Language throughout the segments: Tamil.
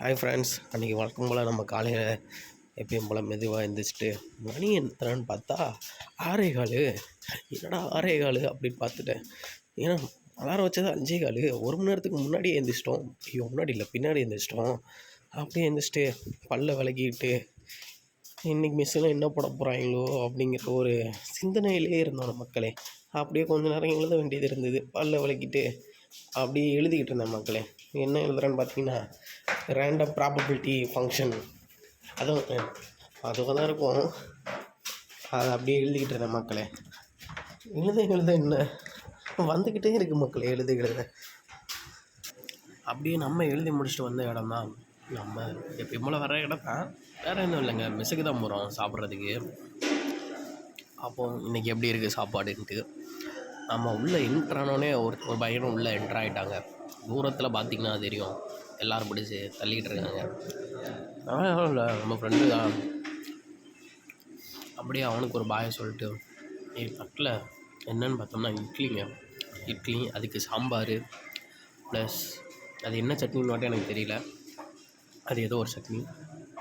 ஹாய் ஃப்ரெண்ட்ஸ், அன்றைக்கி வழக்கம் போல் நம்ம காலையில் எப்பயும் போல் மெதுவாக எழுந்திரிச்சிட்டு மணி எத்தனைன்னு பார்த்தா 6:15. என்னடா 6:15 அப்படின்னு பார்த்துட்டேன். ஏன்னா அலாரம் வச்சது 5:15. 1 மணி நேரத்துக்கு முன்னாடியே எழுந்திரிச்சிட்டோம். ஐயோ, முன்னாடி இல்லை, பின்னாடி எழுந்திரிச்சிட்டோம். அப்படியே எழுந்திரிச்சிட்டு பல்ல விளக்கிட்டு இன்றைக்கி மிஸ்ஸெல்லாம் என்ன போட போகிறாங்களோ அப்படிங்கிற ஒரு சிந்தனையிலே இருந்தோம் மக்களே. அப்படியே கொஞ்சம் நேரம் எழுத வேண்டியது இருந்தது. பல்ல விளக்கிட்டு அப்படியே எழுதிக்கிட்டு இருந்தேன் மக்களே. என்ன எழுதுறேன்னு பார்த்தீங்கன்னா, ரேண்டம் ப்ராபபிலிட்டி ஃபங்க்ஷன் அதுவாக தான் இருக்கும். அதை அப்படியே எழுதிக்கிட்டு இருந்தேன் மக்களே. எழுத என்ன வந்துக்கிட்டே இருக்குது மக்களே. எழுத அப்படியே நம்ம எழுதி முடிச்சுட்டு வந்த இடம் தான் நம்ம எப்பயும் போல் வர இடம் தான். வேறு எதுவும் இல்லைங்க, மெஸ்ஸுக்கு தான் போகிறோம் சாப்பிட்றதுக்கு. அப்போது இன்றைக்கி எப்படி இருக்குது சாப்பாடுன்ட்டு நம்ம உள்ளே என்ட்ரானோடனே ஒரு பையனும் உள்ளே என்ட்ரு ஆகிட்டாங்க. தூரத்தில் பார்த்திங்கன்னா தெரியும், எல்லோரும் பிடிச்சி தள்ளிக்கிட்டு இருக்காங்க. அதனால் இல்லை, நம்ம ஃப்ரெண்டு தான். அப்படியே அவனுக்கு ஒரு பாயை சொல்லிட்டு தட்டில் என்னென்னு பார்த்தோம்னா இட்லி, அதுக்கு சாம்பார் ப்ளஸ் அது என்ன சட்னின்னு மட்டும் எனக்கு தெரியல. அது ஏதோ ஒரு சட்னி.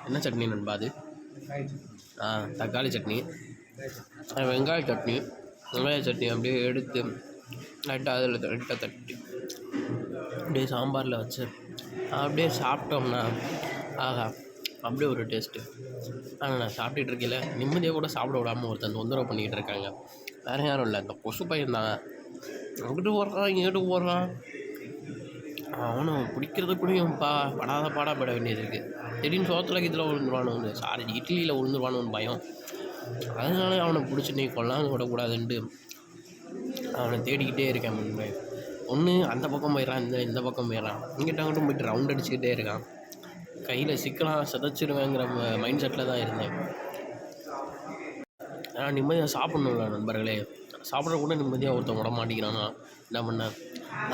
என்ன சட்னி நண்பா அது? தக்காளி சட்னி, வெங்காய சட்னி அப்படியே எடுத்து லைட்டாக அதில் லைட்டாக தட்டி அப்படியே சாம்பாரில் வச்சு அப்படியே சாப்பிட்டோம்னா ஆகா, அப்படியே ஒரு டேஸ்ட்டு. ஆனால் நான் சாப்பிட்டுட்டு இருக்கல, நிம்மதியாக கூட சாப்பிட விடாமல் ஒருத்தன் தொந்தரவு பண்ணிக்கிட்டு இருக்காங்க. வேறு யாரும் இல்லை, இந்த கொசு பையன் தாங்க. அங்கிட்டு போடுறான், இங்கிட்டு போடுறான். அவனும் பிடிக்கிறது கூடயும் பாடாப்பட வேண்டியது இருக்குது. திடீர்னு சோத்தில் இதில் விழுந்துருவானு, இட்லியில் விழுந்துருவானு பயம். அதனால அவனை பிடிச்சி நீ கொல்லான்னு விடக்கூடாதுன்ட்டு அவனை தேடிக்கிட்டே இருக்கேன். முன்பே ஒன்று அந்த பக்கம் போயிடறான், இந்த பக்கம் போயிடறான், இங்கிட்ட அங்கிட்டும் போய்ட்டு ரவுண்ட் அடிச்சுக்கிட்டே இருக்கான். கையில் சிக்கலாம் சிதைச்சிடுவேங்கிற மைண்ட் செட்டில் தான் இருந்தேன். ஆனால் நிம்மதியாக சாப்பிட்ணும்ல நண்பர்களே. சாப்பிட்ற கூட நிம்மதியாக ஒருத்தன் விட மாட்டேங்கிறானா, என்ன பண்ணேன்?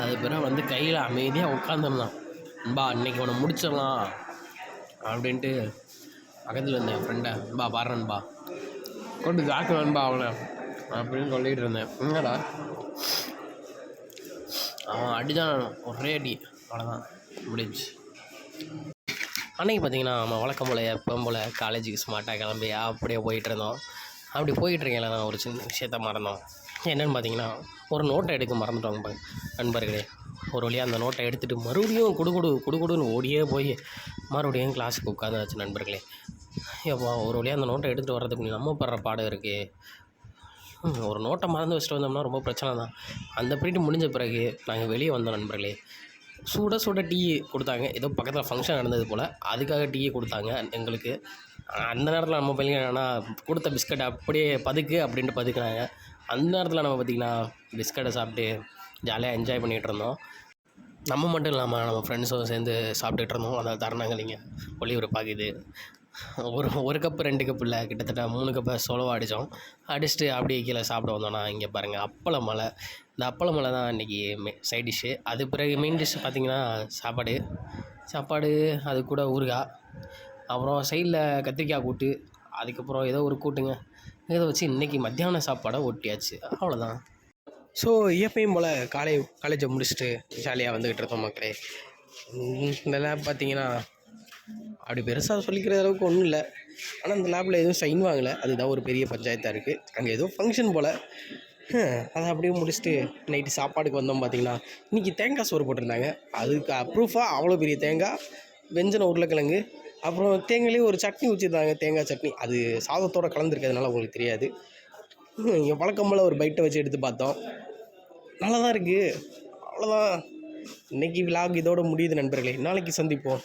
அது பிறகு கையில் அமைதியாக உட்காந்துருந்தான். இன்றைக்கி அவனை முடிச்சிடலாம் அப்படின்ட்டு பக்கத்தில் இருந்தேன் என் ஃப்ரெண்டை. பாடுறேன்பா, கொண்டு தாக்குவேன்பா அவனை அப்படின்னு சொல்லிகிட்டு இருந்தேன். என்னடா அவன் அடிதான், ஒரே அடி, அவ்வளோதான் முடிஞ்சு. அன்றைக்கி பார்த்திங்கன்னா நம்ம வழக்கம் போல் எப்பவும் போல் காலேஜுக்கு ஸ்மார்ட்டாக கிளம்பி அப்படியே போயிட்டு இருந்தோம். அப்படி போயிட்டுருக்கேன் நான் ஒரு சின்ன விஷயத்த மறந்தோம். என்னென்னு பார்த்தீங்கன்னா, ஒரு நோட்டை எடுக்க மறந்துட்டோங்க நண்பர்களே. ஒரு வழியாக அந்த நோட்டை எடுத்துகிட்டு மறுபடியும் குடுன்னு ஓடியே போய் மறுபடியும் கிளாஸுக்கு உட்காந்தாச்சு நண்பர்களே. எப்போ ஒரு வழியாக அந்த நோட்டை எடுத்துகிட்டு வர்றதுக்கு நம்ம படுற பாடம் இருக்குது. ஒரு நோட்டை மறந்து வச்சுட்டு வந்தோம்னா ரொம்ப பிரச்சனை தான். அந்த பீரியட் முடிஞ்ச பிறகு நாங்கள் வெளியே வந்தோம் நண்பர்களே. சுட டீ கொடுத்தாங்க. ஏதோ பக்கத்தில் ஃபங்க்ஷன் நடந்தது போல், அதுக்காக டீ கொடுத்தாங்க எங்களுக்கு. அந்த நேரத்தில் நம்ம பையங்க என்னென்னா கொடுத்த பிஸ்கட்டை அப்படியே அப்படின்ட்டு பதுக்குனாங்க. அந்த நேரத்தில் நம்ம பார்த்திங்கன்னா பிஸ்கட்டை சாப்பிட்டு ஜாலியாக என்ஜாய் பண்ணிகிட்டு இருந்தோம். நம்ம மட்டும் இல்லாமல் நம்ம ஃப்ரெண்ட்ஸும் சேர்ந்து சாப்பிட்டுட்டு இருந்தோம். அதை தருணங்களைங்க ஒளிபரப்பாகுது. ஒரு கப்பு 2 கப்பு இல்லை, கிட்டத்தட்ட 3 கப்பை சொலவாக அடிச்சுட்டு அப்படியே கீழே சாப்பிட வந்தோன்னா இங்கே பாருங்கள் அப்பள மலை. இந்த அப்பள மலை தான் இன்றைக்கி சைட் டிஷ்ஷு. அது பிறகு மெயின் டிஷ் பார்த்திங்கன்னா சாப்பாடு அது கூட ஊறுகாய், அப்புறம் சைடில் கத்திரிக்காய் கூட்டு, அதுக்கப்புறம் ஏதோ ஒரு கூட்டுங்க. இதை வச்சு இன்றைக்கி மத்தியான சாப்பாடை ஒட்டியாச்சு. அவ்வளோதான். ஸோ எப்பயும் போல் காலேஜை முடிச்சுட்டு ஜாலியாக வந்துக்கிட்டு இருக்கோம் மக்களே. இந்த லேப் பார்த்திங்கன்னா அப்படி பெருசாக சொல்லிக்கிற அளவுக்கு ஒன்றும் இல்லை. ஆனால் அந்த லேபில் எதுவும் சைன் வாங்கலை, அதுதான் ஒரு பெரிய பஞ்சாயத்தாக இருக்குது. அங்கே ஏதோ ஃபங்க்ஷன் போல். அதை அப்படியே முடிச்சுட்டு நைட்டு சாப்பாடுக்கு வந்தோம். பார்த்திங்கன்னா இன்றைக்கி தேங்காய் சோறு போட்டிருந்தாங்க. அதுக்கு அப்ரூஃபாக அவ்வளோ பெரிய தேங்காய், வெஞ்சன உருளைக்கிழங்கு, அப்புறம் தேங்காயிலே ஒரு சட்னி வச்சுருந்தாங்க, தேங்காய் சட்னி. அது சாதத்தோடு கலந்துருக்கிறதுனால உங்களுக்கு தெரியாது. இங்கே வழக்கம் போல் ஒரு பைட்டை வச்சு எடுத்து பார்த்தோம். நல்லா தான் இருக்குது. அவ்வளோதான். இன்றைக்கி விலாக் இதோடு முடியுது நண்பர்களே. நாளைக்கு சந்திப்போம்.